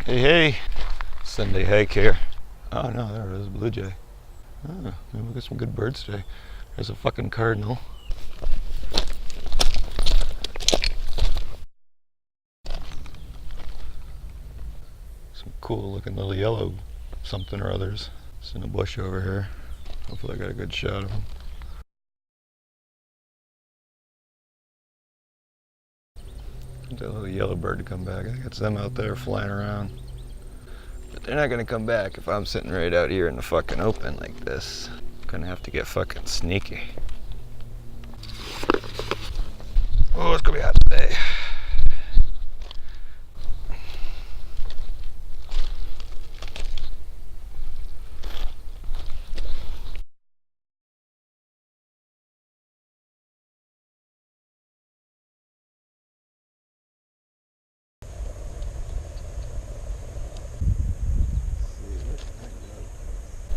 Hey, hey. Sunday hike here. Oh no, there it is, blue jay. Oh, maybe we got some good birds today. There's a fucking cardinal. Some cool looking little yellow something or others. It's in a bush over here. Hopefully I got a good shot of them. That little yellow bird to come back. I think it's them out there flying around. But they're not gonna come back if I'm sitting right out here in the fucking open like this. I'm gonna have to get fucking sneaky. Oh, it's gonna be hot today.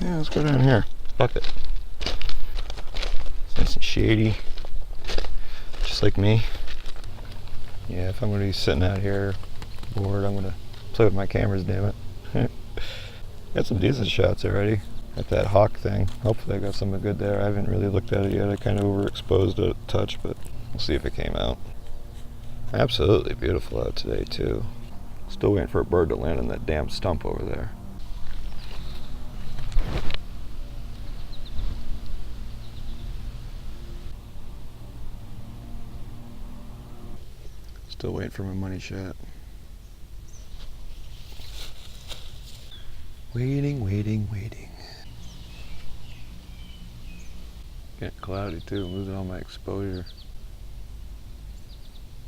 Yeah, let's go down here. Fuck it. It's nice and shady. Just like me. Yeah, if I'm going to be sitting out here bored, I'm going to play with my cameras, damn it. Got some decent shots already at that hawk thing. Hopefully I got something good there. I haven't really looked at it yet. I kind of overexposed it a touch, but we'll see if it came out. Absolutely beautiful out today too. Still waiting for a bird to land on that damn stump over there. Still waiting for my money shot. Waiting, waiting, waiting. Getting cloudy too, I'm losing all my exposure.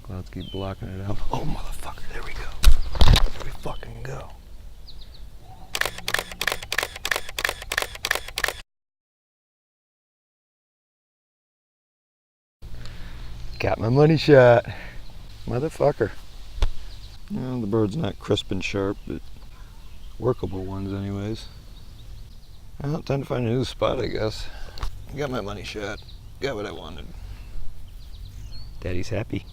Clouds keep blocking it out. Oh motherfucker, there we go. There we fucking go. Got my money shot. Motherfucker. Well, the bird's not crisp and sharp, but workable ones anyways. Well, time to find a new spot, I guess. Got my money shot. Got what I wanted. Daddy's happy.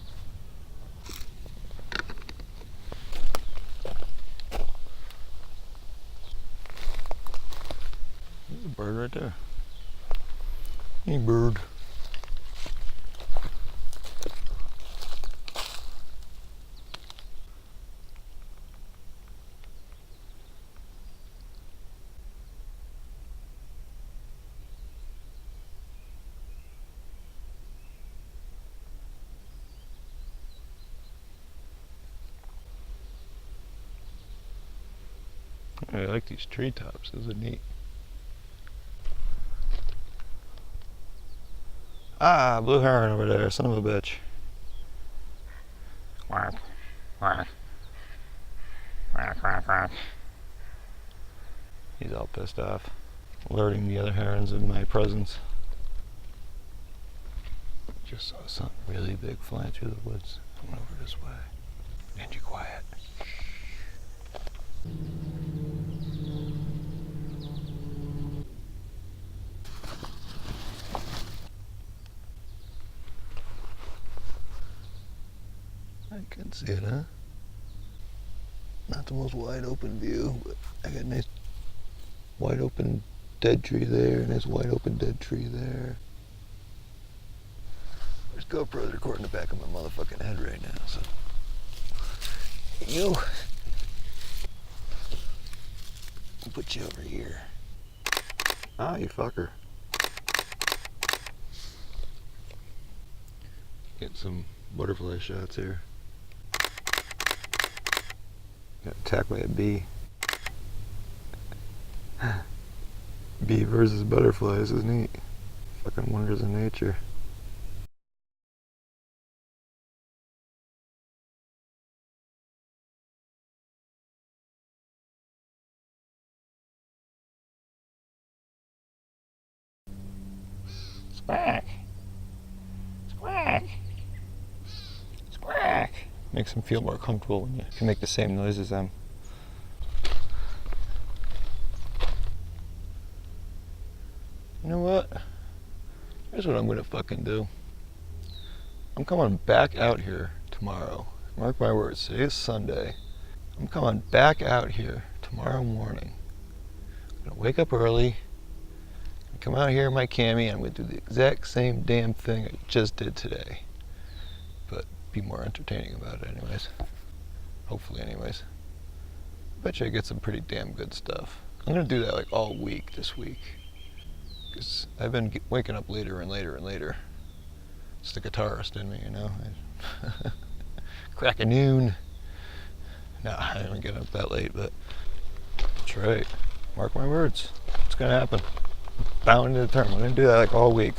There's a bird right there. Hey, bird. I like these treetops, those are neat. Ah, blue heron over there, son of a bitch. Quack, quack. Quack, quack, quack. He's all pissed off, alerting the other herons of my presence. Just saw something really big flying through the woods. I'm over this way. Ninja quiet. I can see it, huh? Not the most wide open view, but I got a nice wide open dead tree there, nice wide open dead tree there. There's GoPro's recording the back of my motherfucking head right now, so. Hey, you. I'll put you over here. Ah, you fucker. Get some butterfly shots here. Got attacked by a bee. Bee versus butterfly, this is neat. Fucking wonders of nature. Squawk! Squawk! Squawk! Makes them feel more comfortable when you can make the same noise as them. You know what? Here's what I'm gonna fucking do. I'm coming back out here tomorrow. Mark my words, today is Sunday. I'm coming back out here tomorrow morning. I'm gonna wake up early, come out here in my cami, and I'm gonna do the exact same damn thing I just did today. But be more entertaining about it anyways. Hopefully anyways. Bet you I get some pretty damn good stuff. I'm gonna do that like all week this week. Because I've been waking up later and later and later. It's the guitarist in me, you know. Crack of noon. Nah, I didn't get up that late, but that's right. Mark my words. It's gonna happen. Bound and determined. I'm gonna do that like all week.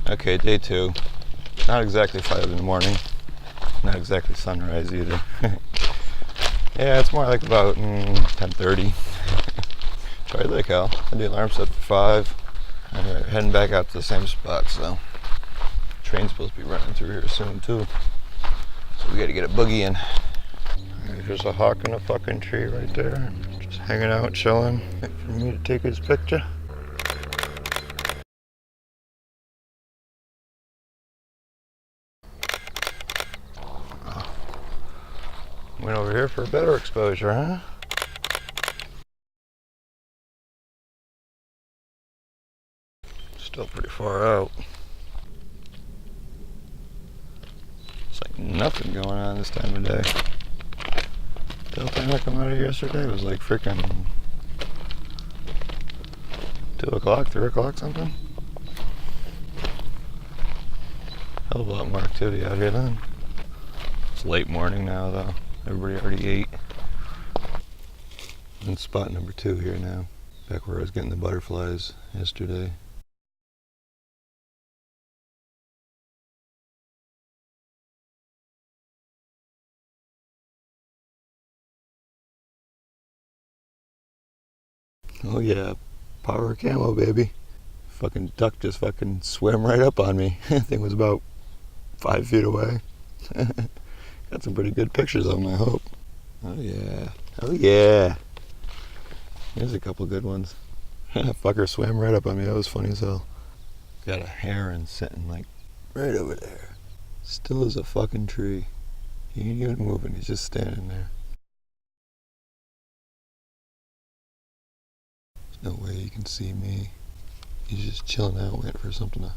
Okay, day 2. Not exactly 5 in the morning. Not exactly sunrise either. Yeah, it's more like about 10:30. Probably like hell. I had the alarm set for 5. And we're heading back out to the same spot, so train's supposed to be running through here soon too. So we gotta get a boogie in. There's a hawk in a fucking tree right there. Just hanging out, chilling. Wait for me to take his picture. Went over here for a better exposure, huh? Still pretty far out. It's like nothing going on this time of day. The time I come out of here yesterday was like freaking 2 o'clock, 3 o'clock something. Hell of a lot more activity out here then. It's late morning now though. Everybody already ate. I'm in spot number 2 here now. Back where I was getting the butterflies yesterday. Oh yeah, power camo baby. Fucking duck just fucking swam right up on me. Thing was about 5 feet away. Got some pretty good pictures of them, I hope. Oh yeah. Oh yeah. There's a couple good ones. Fucker swam right up on me. That was funny as hell. Got a heron sitting like right over there. Still as a fucking tree. He ain't even moving. He's just standing there. There's no way he can see me. He's just chilling out waiting for something to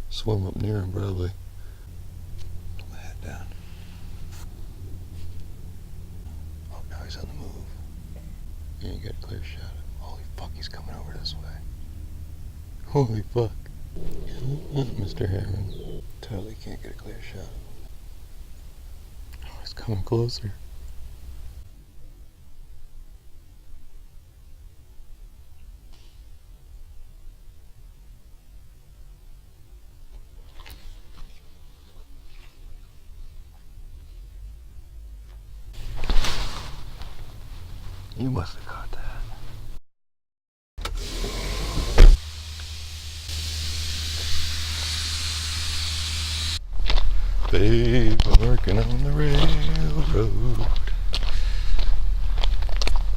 swim up near him probably. Put my head down. Oh, now he's on the move. You ain't got a clear shot of him. Holy fuck, he's coming over this way. Holy fuck. Mr. Heron. Totally can't get a clear shot of him. Oh, he's coming closer. You must have caught that. Babe, I'm working on the railroad.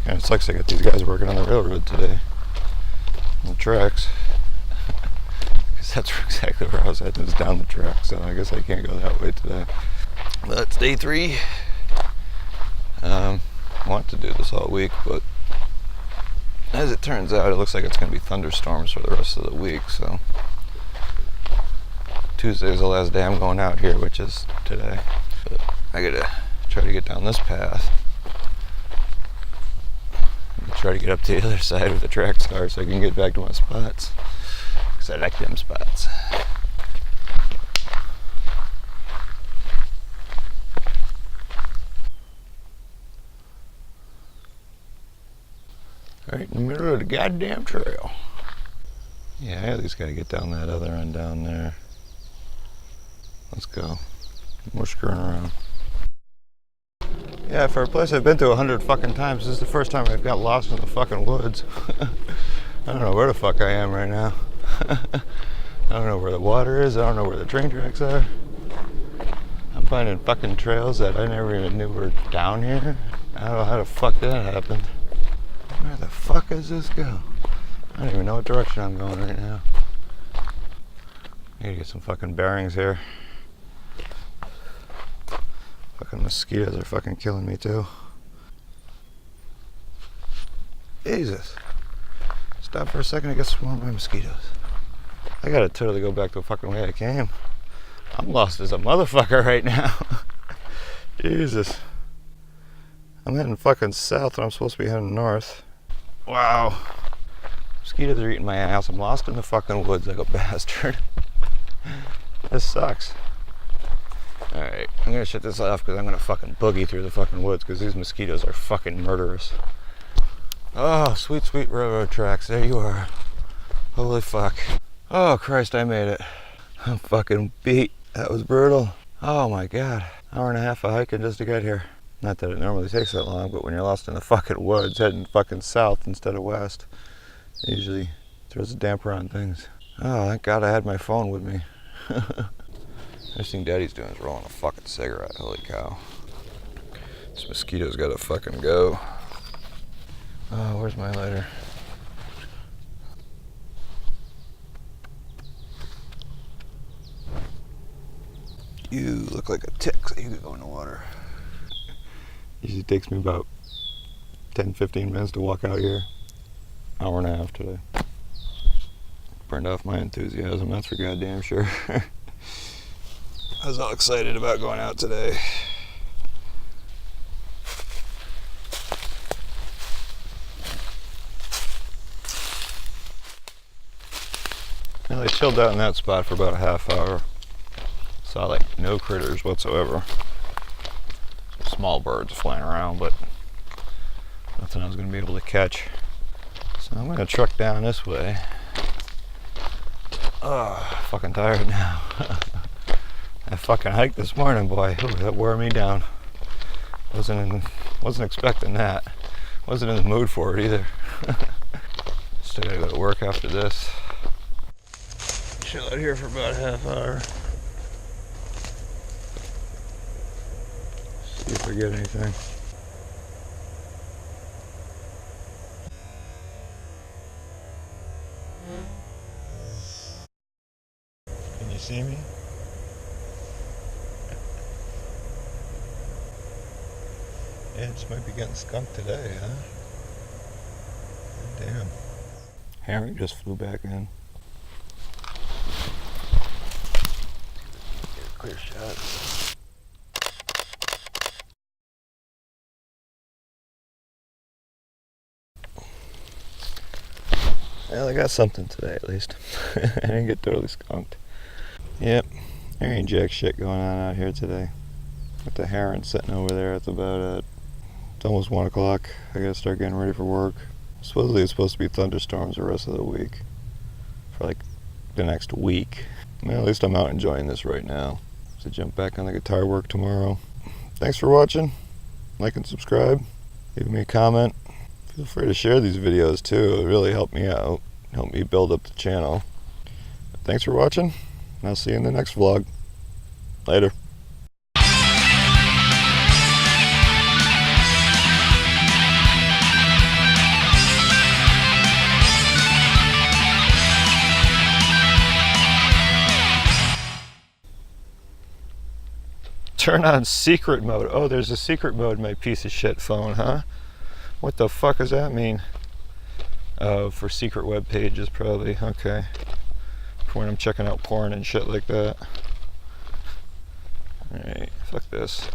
Yeah, it sucks I got these guys working on the railroad today. On the tracks. Because that's exactly where I was heading, is down the track. So I guess I can't go that way today. But it's day 3. I want to do this all week, but as it turns out, it looks like it's going to be thunderstorms for the rest of the week, so Tuesday's the last day I'm going out here, which is today. But I gotta try to get down this path and try to get up to the other side with the track star so I can get back to my spots, because I like them spots. Right in the middle of the goddamn trail. Yeah, I at least gotta get down that other end down there. Let's go. More screwing around. Yeah, for a place I've been to 100 fucking times, this is the first time I've got lost in the fucking woods. I don't know where the fuck I am right now. I don't know where the water is. I don't know where the train tracks are. I'm finding fucking trails that I never even knew were down here. I don't know how the fuck that happened. Where the fuck does this go? I don't even know what direction I'm going right now. I need to get some fucking bearings here. Fucking mosquitoes are fucking killing me too. Jesus. Stop for a second, I get swarmed by mosquitoes. I gotta totally go back the fucking way I came. I'm lost as a motherfucker right now. Jesus. I'm heading fucking south and I'm supposed to be heading north. Wow. Mosquitoes are eating my ass. I'm lost in the fucking woods like a bastard. This sucks. Alright, I'm gonna shut this off because I'm gonna fucking boogie through the fucking woods because these mosquitoes are fucking murderous. Oh, sweet, sweet railroad tracks. There you are. Holy fuck. Oh, Christ, I made it. I'm fucking beat. That was brutal. Oh my god. Hour and a half of hiking just to get here. Not that it normally takes that long, but when you're lost in the fucking woods, heading fucking south instead of west, it usually throws a damper on things. Oh, thank God I had my phone with me. First thing Daddy's doing is rolling a fucking cigarette. Holy cow. This mosquito's gotta fucking go. Oh, where's my lighter? You look like a tick, so you could go in the water. Usually takes me about 10-15 minutes to walk out here. Hour and a half today. Burned off my enthusiasm, that's for goddamn sure. I was all excited about going out today. Well, I chilled out in that spot for about a half hour. Saw like no critters whatsoever. Some small birds flying around, but nothing I was going to be able to catch. So I'm going to truck down this way. Oh, fucking tired now. I fucking hiked this morning, boy. Ooh, that wore me down. Wasn't expecting that. Wasn't in the mood for it either. Still gotta go to work after this. Chill out here for about a half hour. See if I get anything. Can you see me? Ants might be getting skunked today, huh? Damn. Heron just flew back in. Get a clear shot. Well, I got something today at least. I didn't get totally skunked. Yep, there ain't jack shit going on out here today. Got the heron sitting over there. It's about it's almost 1 o'clock. I gotta start getting ready for work. Supposedly it's supposed to be thunderstorms the rest of the week. For like the next week. Well, at least I'm out enjoying this right now. So jump back on the guitar work tomorrow. Thanks for watching. Like and subscribe. Leave me a comment. Feel free to share these videos too. It really helped me out. Help me build up the channel. But thanks for watching. And I'll see you in the next vlog. Later. Turn on secret mode. Oh, there's a secret mode in my piece of shit phone, huh? What the fuck does that mean? Oh, for secret web pages probably. Okay. For when I'm checking out porn and shit like that. Alright, fuck this.